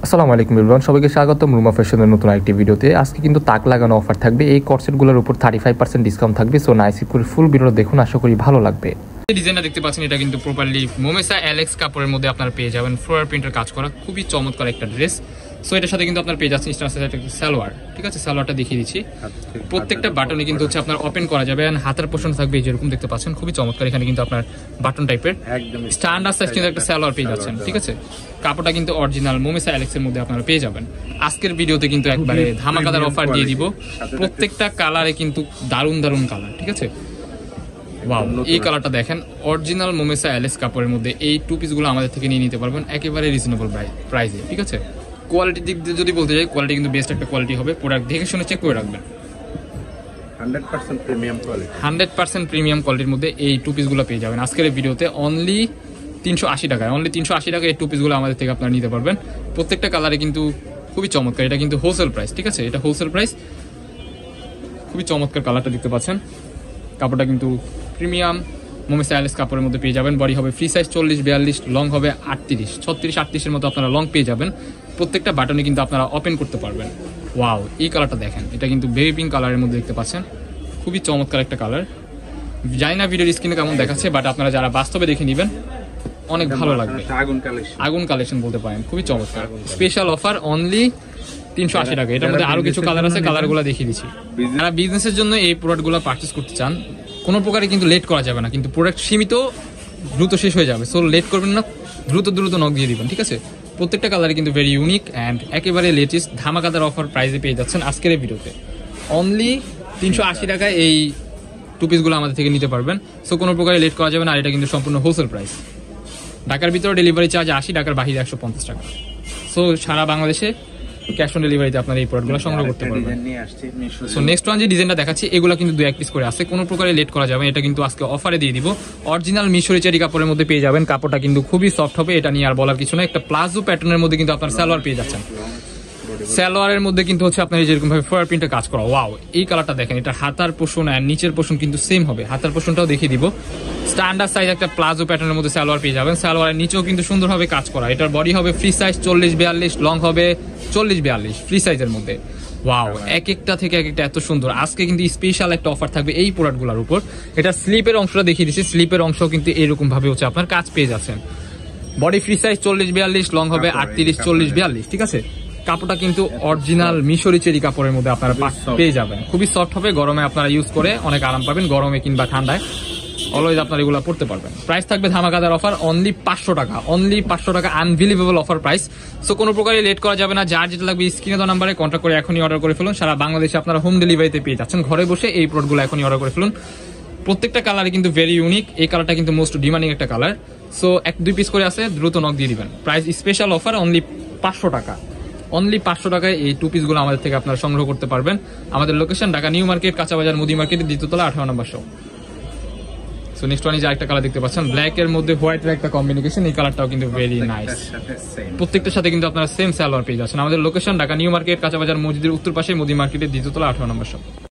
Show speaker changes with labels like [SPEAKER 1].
[SPEAKER 1] আসসালামু আলাইকুম এভরিওয়ান, সবাইকে স্বাগতম রুমা ফ্যাশনের নতুন আরেকটি ভিডিওতে। আজকে কিন্তু তাক লাগানো অফার থাকবে। এই কর্সেটগুলোর উপর 35% ডিসকাউন্ট থাকবে। সো নাইস করে ফুল ভিডিও দেখুন, আশা করি ভালো লাগবে।
[SPEAKER 2] এই ডিজাইনটা দেখতে পাচ্ছেন, এটা কিন্তু প্রপারলি মোমেসা অ্যালেক্স কাপড়ের মধ্যে আপনারা পেয়ে যাবেন। ফ্লোরাল প্রিন্টের কাজ করা, খুবই চমৎকার একটা ড্রেস। সো এটার সাথে কিন্তু আপনার পেয়ে যাচ্ছেন সালোয়ার। ঠিক আছে, সালোয়ারটা দেখিয়ে দিচ্ছি। প্রত্যেকটা বাটনে কিন্তু হচ্ছে আপনার ওপেন করা যাবে, এন্ড হাতের পোর্শন থাকবে যেরকম দেখতে পাচ্ছেন, খুবই চমৎকার। এখানে কিন্তু আপনার বাটন টাইপের স্ট্যান্ডার্ড সাইজ কিন্তু একটা সালোয়ার পেয়ে যাচ্ছেন। ঠিক আছে, কাপড়টা কিন্তু অরিজিনাল মোমেসা অ্যালেক্সের মধ্যে আপনারা পেয়ে যাবেন। আজকের ভিডিওতে কিন্তু একবারে ধামাকাদার অফার দিয়ে দিব। প্রত্যেকটা কালারে কিন্তু দারুণ দারুণ কালার। ঠিক আছে, ওয়াও, এই কালারটা দেখেন, অরিজিনাল মোমেসা অ্যালেক্স কাপড়ের মধ্যে এই টু পিসগুলো আমাদের থেকে নিয়ে নিতে পারবেন একেবারে রিজনেবল প্রাইসে। ঠিক আছে, কোয়ালিটির দিক দিয়ে যদি বলতে যাই, কোয়ালিটি কিন্তু বেস্ট একটা কোয়ালিটি হবে। প্রোডাক্ট দেখে শুনে চেক করে রাখবেন। 100% প্রিমিয়াম কোয়ালিটির মধ্যে এই টু পিসগুলো পেয়ে যাবেন আজকের এই ভিডিওতে অনলি 380 টাকায়। অনলি 380 টাকায় এই টু পিসগুলো আমাদের থেকে আপনারা নিতে পারবেন। প্রত্যেকটা কালারে কিন্তু খুবই চমৎকার। এটা কিন্তু হোলসেল প্রাইস। ঠিক আছে, এটা হোলসেল প্রাইস। খুবই চমৎকার কালারটা দেখতে পাচ্ছেন। কাপড়টা কিন্তু প্রিমিয়াম মোমেসা অ্যালেক্স কাপড়ের মধ্যে পেয়ে যাবেন। বডি হবে ফ্রি সাইজ 40-42, লং হবে 36-38 মতো আপনারা লং পেয়ে যাবেন। প্রত্যেকটা বাটনে কিন্তু আপনারা ওপেন করতে পারবেন। ওয়াও, এই কালারটা দেখেন, এটা কিন্তু বেবি পিঙ্ক কালারের মধ্যে দেখতে পাচ্ছেন। খুবই চমৎকার একটা কালার। জানি না ভিডিওর স্ক্রিনে কেমন দেখাচ্ছে, বাট আপনারা যারা বাস্তবে দেখে নেবেন অনেক ভালো লাগবে। আগুন কালেকশন বলতে পারেন, খুবই চমৎকার। স্পেশাল অফার অনলি 380 টাকা। এটার মধ্যে আরো কিছু কালার আছে, কালারগুলো দেখিয়ে দিচ্ছি। যারা বিজনেসের জন্য এই প্রোডাক্টগুলো পারচেজ করতে চান, কোনো প্রকারে কিন্তু লেট করা যাবে না, কিন্তু প্রোডাক্ট সীমিত, দ্রুত শেষ হয়ে যাবে। সো লেট করবেন না, দ্রুত নক দিয়ে দিবেন। ঠিক আছে, প্রত্যেকটা কালারে কিন্তু ভেরি ইউনিক অ্যান্ড একেবারে লেটেস্ট ধামাকাদার অফার প্রাইসে পেয়ে যাচ্ছেন আজকের এই ভিডিওতে। অনলি 380 টাকায় এই টু পিসগুলো আমাদের থেকে নিতে পারবেন। সো কোনো প্রকারে লেট করা যাবে না, আর এটা কিন্তু সম্পূর্ণ হোলসেল প্রাইস। ঢাকার ভিতরে ডেলিভারি চার্জ 80, ঢাকার বাহিরে 150 টাকা। সো সারা বাংলাদেশে ক্যাশ অন ডেলিভারিতে আপনারা এই প্রোডাক্টগুলো সংগ্রহ করতে পারবেন। সো নেক্সট ওয়ান যে ডিজাইনটা দেখাচ্ছি, এগুলো কিন্তু 2-1 পিস করে আছে, কোনো প্রকারে লেট করা যাবে। এটা কিন্তু আজকে অফারে দিয়ে দিব। অরিজিনাল মিশরি চেরি কাপড়ের মধ্যে পেয়ে যাবেন। কাপড়টা কিন্তু খুবই সফট হবে, এটা নিয়ে আর বলার কিছু না। একটা প্লাজো প্যাটার্নের মধ্যে কিন্তু আপনার সালোয়ার পেয়ে যাচ্ছেন। সালোয়ারের মধ্যে কিন্তু হচ্ছে আপনার যেরকম ভাবে ফ্লোরাল প্রিন্টের কাজ করা। ওয়াও, এই কালারটা দেখেন, এটা হাতার পোর্শন আর নিচের পোর্শন কিন্তু সেম হবে। হাতার পোর্শনটাও দেখিয়ে দিব। স্ট্যান্ডার্ড সাইজ একটা প্লাজো প্যাটার্নের মধ্যে সালোয়ার পেয়ে যাবেন। সালোয়ারের নিচেও কিন্তু সুন্দরভাবে কাজ করা। এটার বডি হবে ফ্রি সাইজ 40-42, লং হবে 40-42 ফ্রি সাইজের মধ্যে। ওয়াও, এক একটা থেকে এক একটা এত সুন্দর। আজকে কিন্তু স্পেশাল একটা অফার থাকবে এই প্রোডাক্টগুলোর উপর। এটা স্লিপের অংশটা দেখিয়ে দিচ্ছি। স্লিপের অংশ কিন্তু এরকম ভাবে হচ্ছে আপনার কাজ পেয়ে যাচ্ছেন। বডি ফ্রি সাইজ 40-42, লং হবে 38-40-42। ঠিক আছে, কাপড়টা কিন্তু অরিজিনাল মিশরি চেরি কাপড়ের মধ্যে আপনারা পেয়ে যাবেন। খুবই সফট হবে, গরমে আপনারা ইউজ করে অনেক আরাম পাবেন। গরমে কিংবা ঠান্ডায় অলওয়েজ আপনারা এগুলো পড়তে পারবেন। প্রাইস থাকবে ধামাকাদার অফার অনলি 500 টাকা। অনলি 500 টাকা, আনবিলিভেবল অফার প্রাইস। সো কোনো প্রকারে লেট করা যাবে না। যার যেটা লাগবে স্ক্রিনে দেওয়া নাম্বারে কন্ট্যাক্ট করে এখনই অর্ডার করে ফেলুন। সারা বাংলাদেশে আপনারা হোম ডেলিভারিতে পেয়ে যাচ্ছেন। ঘরে বসে এই প্রোডাক্টগুলো এখনই অর্ডার করে ফেলুন। প্রত্যেকটা কালারে কিন্তু ভেরি ইউনিক। এই কালারটা কিন্তু মোস্ট ডিমান্ডিং একটা কালার। সো 1-2 পিস করে আছে, দ্রুত নক দিয়ে দিবেন। প্রাইস স্পেশাল অফার অনলি 500 টাকা। অনলি 500 টাকায় এই টু পিসগুলো আমাদের থেকে আপনারা সংগ্রহ করতে পারবেন। আমাদের লোকেশন ঢাকা নিউ মার্কেট, কাঁচাবাজার মুদি মার্কেটের দ্বিতীয়তলা 18 নম্বর শপ। সো নেক্সট ওয়ান যে আরেকটা কালার দেখতে পাচ্ছেন, ব্ল্যাক এর মধ্যে হোয়াইট এর একটা কম্বিনেশন। এই কালারটাও কিন্তু ভেরি নাইস। প্রত্যেকটার সাথে কিন্তু আপনারা সেম সালোয়ার পেয়ে যাচ্ছেন। আমাদের লোকেশন ঢাকা নিউ মার্কেট, কাঁচাবাজার মসজিদের উত্তর পাশে, মুদি মার্কেটের দ্বিতীয়তলা 18 নম্বর শপ।